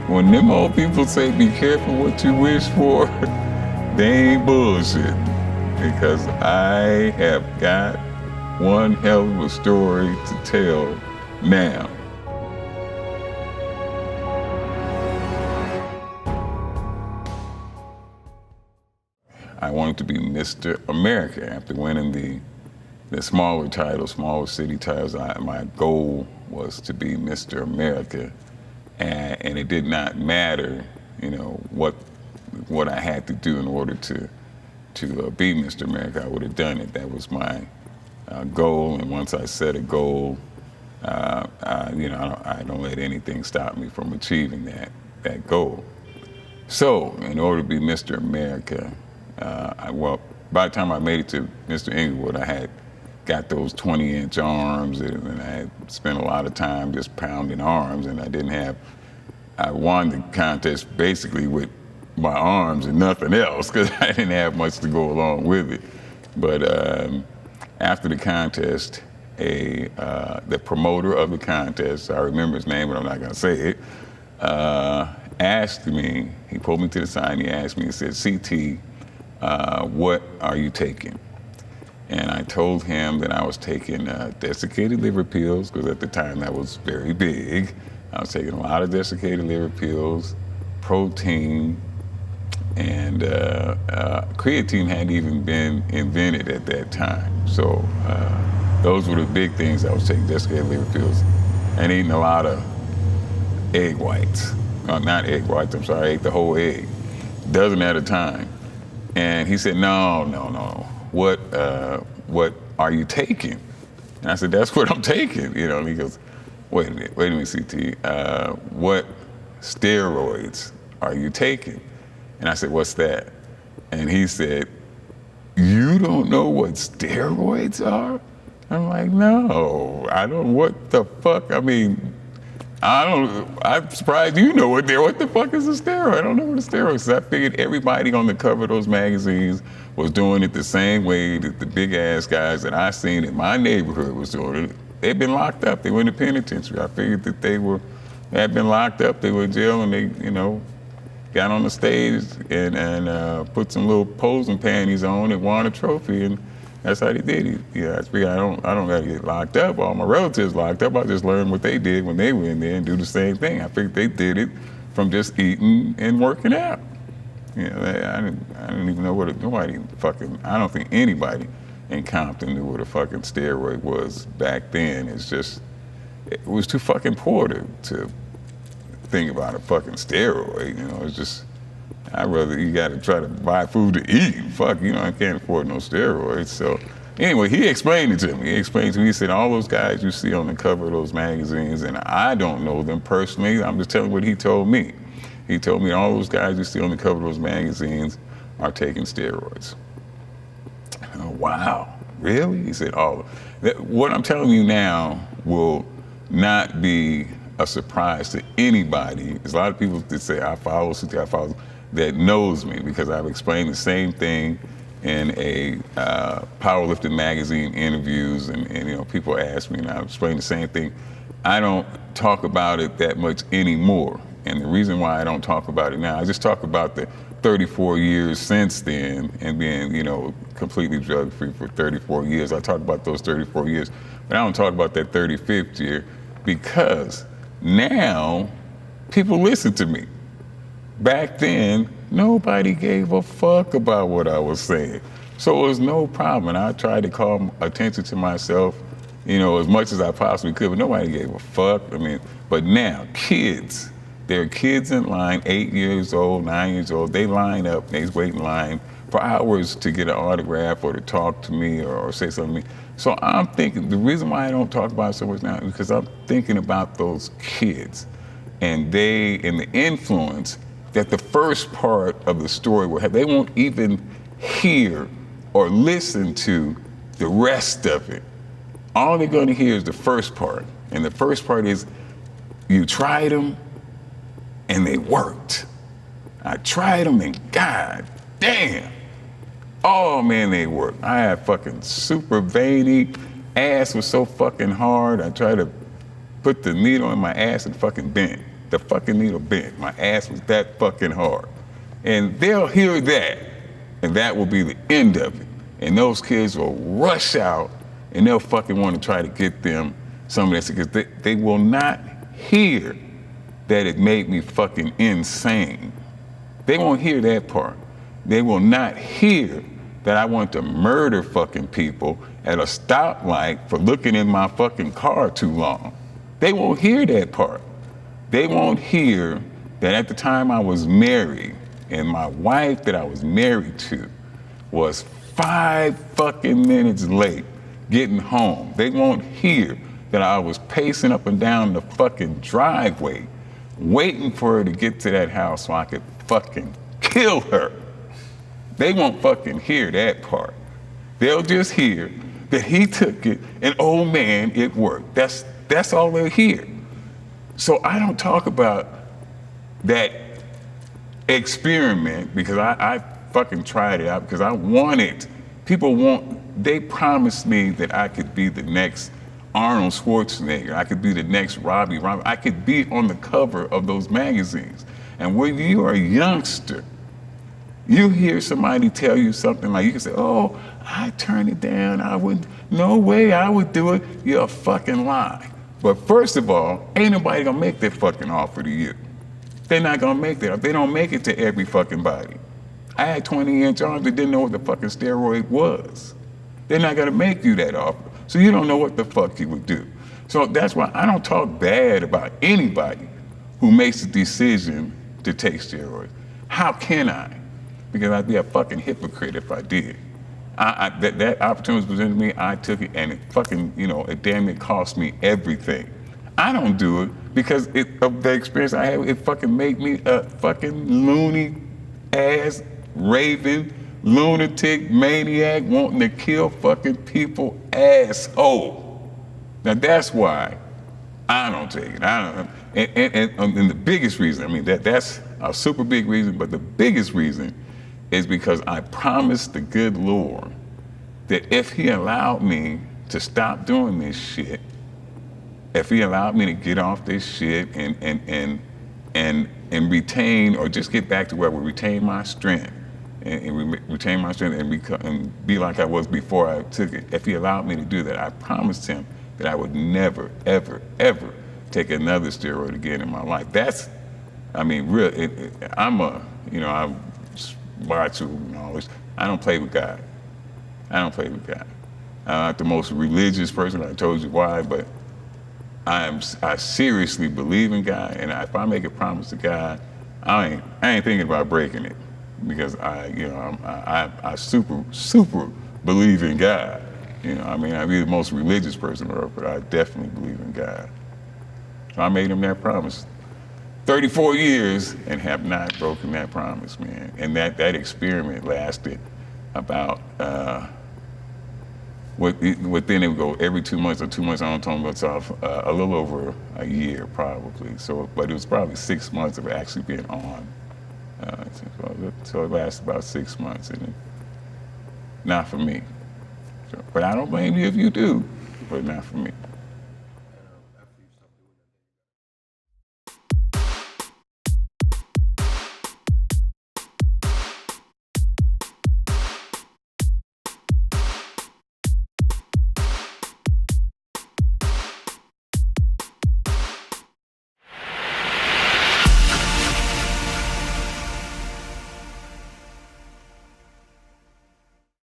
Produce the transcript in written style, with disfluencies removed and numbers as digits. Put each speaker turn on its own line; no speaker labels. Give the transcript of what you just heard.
when them old people say be careful what you wish for, they ain't bullshit. Because I have got one hell of a story to tell now. I wanted to be Mr. America after winning the smaller titles, smaller city titles. My goal was to be Mr. America, and it did not matter, you know, what I had to do in order to be Mr. America. I would have done it. That was my goal, and once I set a goal, you know, I don't let anything stop me from achieving that goal. So, in order to be Mr. America, well, by the time I made it to Mr. Inglewood, I had got those 20-inch arms, and I had spent a lot of time just pounding arms, and I won the contest basically with my arms and nothing else, because I didn't have much to go along with it. But after the contest, the promoter of the contest, I remember his name, but I'm not gonna say it, asked me, he pulled me to the side and he asked me, he said, CT, what are you taking? And I told him that I was taking desiccated liver pills, because at the time that was very big. I was taking a lot of desiccated liver pills, protein, and creatine hadn't even been invented at that time. So those were the big things I was taking, desiccated liver pills, and eating a lot of egg whites. Not egg whites, I'm sorry, I ate the whole egg, a dozen at a time. And he said, no, what are you taking? And I said, that's what I'm taking, you know. And he goes, wait a minute, CT, what steroids are you taking? And I said, what's that? And he said, you don't know what steroids are? I'm like, no, I don't, what the fuck? I mean, I'm surprised you know what the fuck is a steroid? I don't know what a steroid is. I figured everybody on the cover of those magazines was doing it the same way that the big ass guys that I seen in my neighborhood was doing it. They'd been locked up, they were in the penitentiary. I figured that they had been locked up, they were in jail, and they, you know, got on the stage and put some little posing panties on and won a trophy, and that's how they did it. Yeah, I don't gotta get locked up. All my relatives locked up. I just learned what they did when they were in there and do the same thing. I figured they did it from just eating and working out. You know, I didn't even know what I don't think anybody in Compton knew what a fucking steroid was back then. It was too fucking poor to think about a fucking steroid, you know. It's just, you gotta try to buy food to eat. Fuck, you know, I can't afford no steroids. So anyway, he explained it to me. He said, all those guys you see on the cover of those magazines, and I don't know them personally, I'm just telling what he told me. He told me all those guys you see on the cover of those magazines are taking steroids. Oh, wow, really? He said, what I'm telling you now will not be a surprise to anybody. There's a lot of people that say, I follow, that knows me, because I've explained the same thing in a powerlifting magazine interviews, and you know, people ask me, and I've explained the same thing. I don't talk about it that much anymore, and the reason why I don't talk about it now, I just talk about the 34 years since then, and being, you know, completely drug-free for 34 years. I talk about those 34 years, but I don't talk about that 35th year, because now people listen to me. Back then, nobody gave a fuck about what I was saying. So it was no problem. And I tried to call attention to myself, you know, as much as I possibly could, but nobody gave a fuck. I mean, but now, kids, there are kids in line, 8 years old, 9 years old, they line up, they wait in line for hours to get an autograph or to talk to me or say something to me. So I'm thinking, the reason why I don't talk about it so much now is because I'm thinking about those kids and the influence that the first part of the story will have. They won't even hear or listen to the rest of it. All they're gonna hear is the first part. And the first part is, you tried them and they worked. I tried them and god damn. Oh man, they worked. I had fucking super veiny, ass was so fucking hard. I tried to put the needle in my ass and fucking bent. the fucking needle bent. My ass was that fucking hard. And they'll hear that, and that will be the end of it. And those kids will rush out, and they'll fucking want to try to get them some of this, because they will not hear that it made me fucking insane. They won't hear that part. They will not hear that I want to murder fucking people at a stoplight for looking in my fucking car too long. They won't hear that part. They won't hear that at the time I was married, and my wife that I was married to was 5 fucking minutes late getting home. They won't hear that I was pacing up and down the fucking driveway waiting for her to get to that house so I could fucking kill her. They won't fucking hear that part. They'll just hear that he took it and, oh man, it worked. That's all they'll hear. So I don't talk about that experiment because I fucking tried it out because I wanted, they promised me that I could be the next Arnold Schwarzenegger, I could be the next Robbie, I could be on the cover of those magazines. And when you are a youngster, you hear somebody tell you something like, you can say, oh, I turned it down, no way I would do it. You're a fucking lie. But first of all, ain't nobody gonna make that fucking offer to you. They're not gonna make that. They don't make it to every fucking body. I had 20-inch arms that didn't know what the fucking steroid was. They're not gonna make you that offer. So you don't know what the fuck you would do. So that's why I don't talk bad about anybody who makes the decision to take steroids. How can I? Because I'd be a fucking hypocrite if I did. That opportunity was presented to me, I took it, and it fucking, it damn near cost me everything. I don't do it because of the experience I had. It fucking made me a fucking loony ass, raving, lunatic, maniac, wanting to kill fucking people asshole. Now that's why I don't take it. And the biggest reason, that's a super big reason, but the biggest reason is because I promised the good Lord that if he allowed me to stop doing this shit, if he allowed me to get off this shit and retain, or just get back to where we retain my strength and retain my strength and be like I was before I took it, if he allowed me to do that, I promised him that I would never, ever, ever take another steroid again in my life. That's, real. I'm watch always. I don't play with God. I don't play with God. I'm not the most religious person. I told you why, but I seriously believe in God, and if I make a promise to God, I ain't thinking about breaking it, because I super believe in God. I'd be the most religious person on earth, but I definitely believe in God. So I made him that promise. 34 years and have not broken that promise, man. And that experiment lasted about, within it would go every 2 months or 2 months, I don't talk about off, a little over a year probably. So, but it was probably 6 months of actually being on. So it lasted about 6 months, and not for me. So, but I don't blame you if you do, but not for me.